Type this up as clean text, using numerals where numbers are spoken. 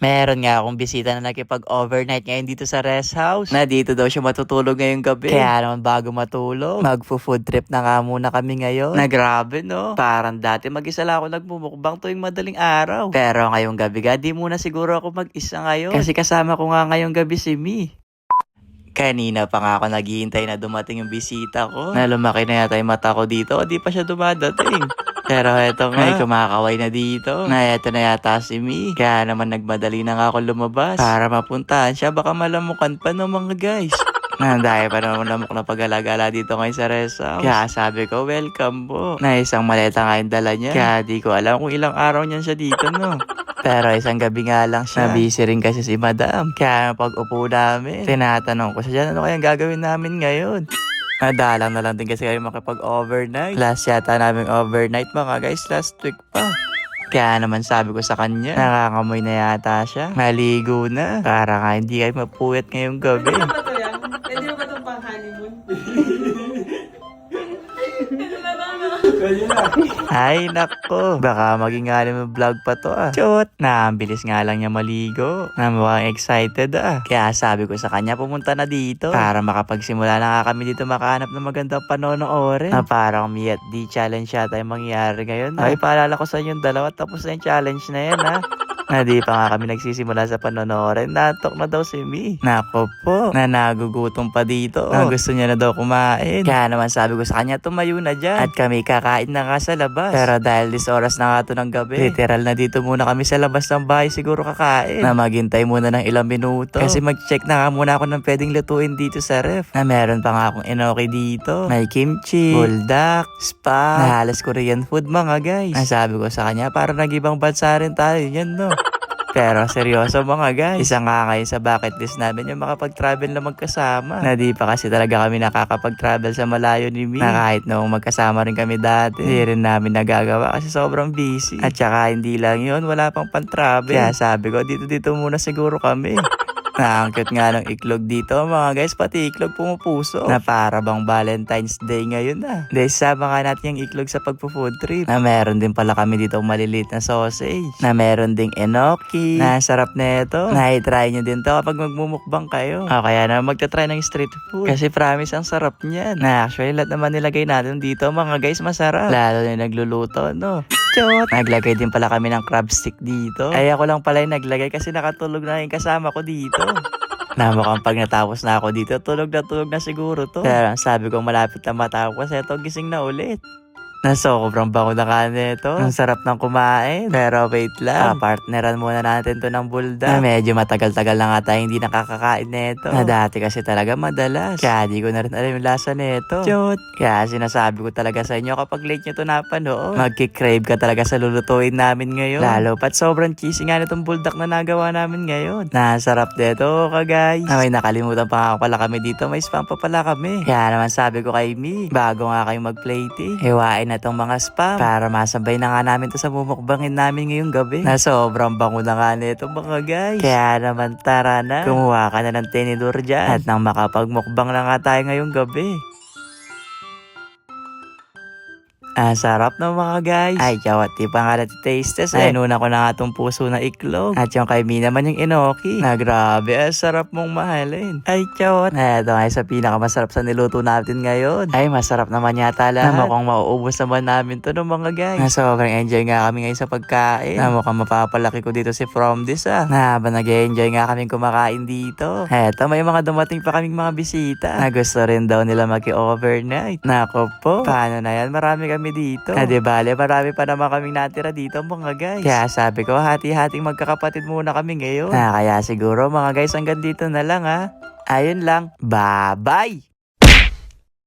Meron nga akong bisita na nakipag-overnight ngayon dito sa rest house. Na dito daw siya matutulog ngayong gabi. Kaya naman bago matulog, magfo-food trip na nga muna kami ngayon. Na grabe no. Parang dati mag-isa lang ako nagmumukbang tuwing madaling araw. Pero ngayong gabi di muna siguro ako mag-isa ngayon. Kasi kasama ko nga ngayong gabi si Mi. Kanina pa nga ako naghihintay na dumating yung bisita ko. Na lumaki na yata yung mata ko dito. O di pa siya dumadating. Pero eto nga, may kumakaway na dito. Na eto na yata si Mi. Kaya naman nagmadali na nga ako lumabas. Para mapuntahan siya. Baka malamukan pa no mga guys. Dahil pa naman lamok na pag-alagala dito ngayon sa rest house. Kaya sabi ko, welcome po. Na isang maleta nga yung dala niya. Kaya di ko alam kung ilang araw niyan siya dito no. Pero isang gabi nga lang siya. Busy rin kasi si madam. Kaya pag upo namin, tinatanong ko siya, ano kayang gagawin namin ngayon? Nadalang na lang din kasi kayo makipag-overnight. Last yata namin overnight mga guys, last week pa. Kaya naman sabi ko sa kanya, nakakamoy na yata siya. Maligo na. Para nga hindi kayo mapuwet ngayong gabi. Pwede ba ito yan? Pwede ba itong pang honeymoon? Ay nako, baka maging anime vlog pa to Chot, ang bilis nga lang niya maligo. Na mukhang excited Kaya sabi ko sa kanya pumunta na dito. Para makapagsimula na nga kami dito makahanap ng magandang panonoorin. Na parang me at D challenge yata yung mangyayari ngayon. Ay paalala ko sa inyong dalawa, tapos na yung challenge na yan Na di pa nga kami nagsisimula sa panonoorin. Natok na daw si Mi. Nako po, na nagugutom pa dito. Na gusto niya na daw kumain. Kaya naman sabi ko sa kanya, tumayo na dyan. At kami kakain na nga sa labas. Pero dahil this oras na nga to ng gabi, literal na dito muna kami sa labas ng bahay siguro kakain. Na maghintay muna ng ilang minuto. Kasi mag-check na nga muna ako ng pwedeng lutuin dito sa ref. Na meron pa nga akong enoki dito. May kimchi, buldak, spa, na halos Korean food mga guys. Na sabi ko sa kanya, para nag-ibang bansa rin tayo. Yan no. Pero seryoso mga guys, isa nga ngayon sa bucket list namin yung makapag-travel na magkasama. Na di pa kasi talaga kami nakakapag-travel sa malayo ni Mi. Na kahit noong magkasama rin kami dati, hindi rin namin nagagawa kasi sobrang busy. At saka hindi lang yun, wala pang pan-travel. Kaya sabi ko, dito muna siguro kami. Ang cute nga ng iklog dito mga guys, pati iklog pumupuso. Na para bang Valentine's Day ngayon Dahil sama nga natin yung iklog sa pagpo-food trip. Na meron din pala kami dito maliliit na sausage. Na meron ding enoki. Na sarap na ito. Na i-try nyo din to kapag magmumukbang kayo. O kaya na magta-try ng street food. Kasi promise ang sarap niyan. Na actually lahat naman nilagay natin dito mga guys masarap. Lalo na nagluluto no. Chot! Naglagay din pala kami ng crab stick dito. Ay ako lang pala yung naglagay kasi nakatulog na yung kasama ko dito. Na mukhang pag natapos na ako dito, tulog na siguro to. Pero sabi ko malapit na matapos, eto gising na ulit. Na sobrang bango na kanin ito. Ang sarap ng kumain. Pero wait lang. Partneran muna natin to ng buldak. Na medyo matagal-tagal na nga tayo hindi nakakakain nito. Na dati kasi talaga madalas. Kaya di ko na rin alam yung lasa nito. Chot! Kaya sinasabi ko talaga sa inyo kapag late nyo to napanood, magkikrave ka talaga sa lulutuin namin ngayon. Lalo pat sobrang cheesy nga nitong buldak na nagawa namin ngayon. Nasarap dito ka guys. May nakalimutan pa nga pala kami dito. May spam pa pala kami. Kaya naman sabi ko kay Mi, bago nga kayong mag-plating, hiwain na tong mga spam para masabay na nga namin to sa mumukbangin namin ngayong gabi. Na sobrang bango na nga nito mga guys. Kaya naman tara na, kumuha ka na ng tinidor dyan. At nang makapagmukbang na nga tayo ngayong gabi. Sarap na mga guys. Ay, chawat, di pa nga natin-taste test nuna ko na nga itong puso na iklog. At yung kay Mi naman yung enoki. Na grabe, sarap mong mahalin. Ay, chawat. Ito nga sa pinakamasarap sa niluto natin ngayon. Ay, masarap naman yata lahat. Na mukhang mauubos naman namin to ng mga guys. Na sobrang enjoy nga kami ngayon sa pagkain. Na mukhang mapapalaki ko dito si From This Na habang nag-enjoy nga kami kumakain dito. Eto, may mga dumating pa kaming mga bisita. Na gusto rin daw nila maki-overnight. Nako po, paano na yan? Marami kami dito. Di bale, marami pa naman kaming natira dito mga guys. Kaya sabi ko, hati-hating magkakapatid muna kami ngayon. Kaya siguro mga guys, hanggang dito na lang Ayun lang. Bye-bye!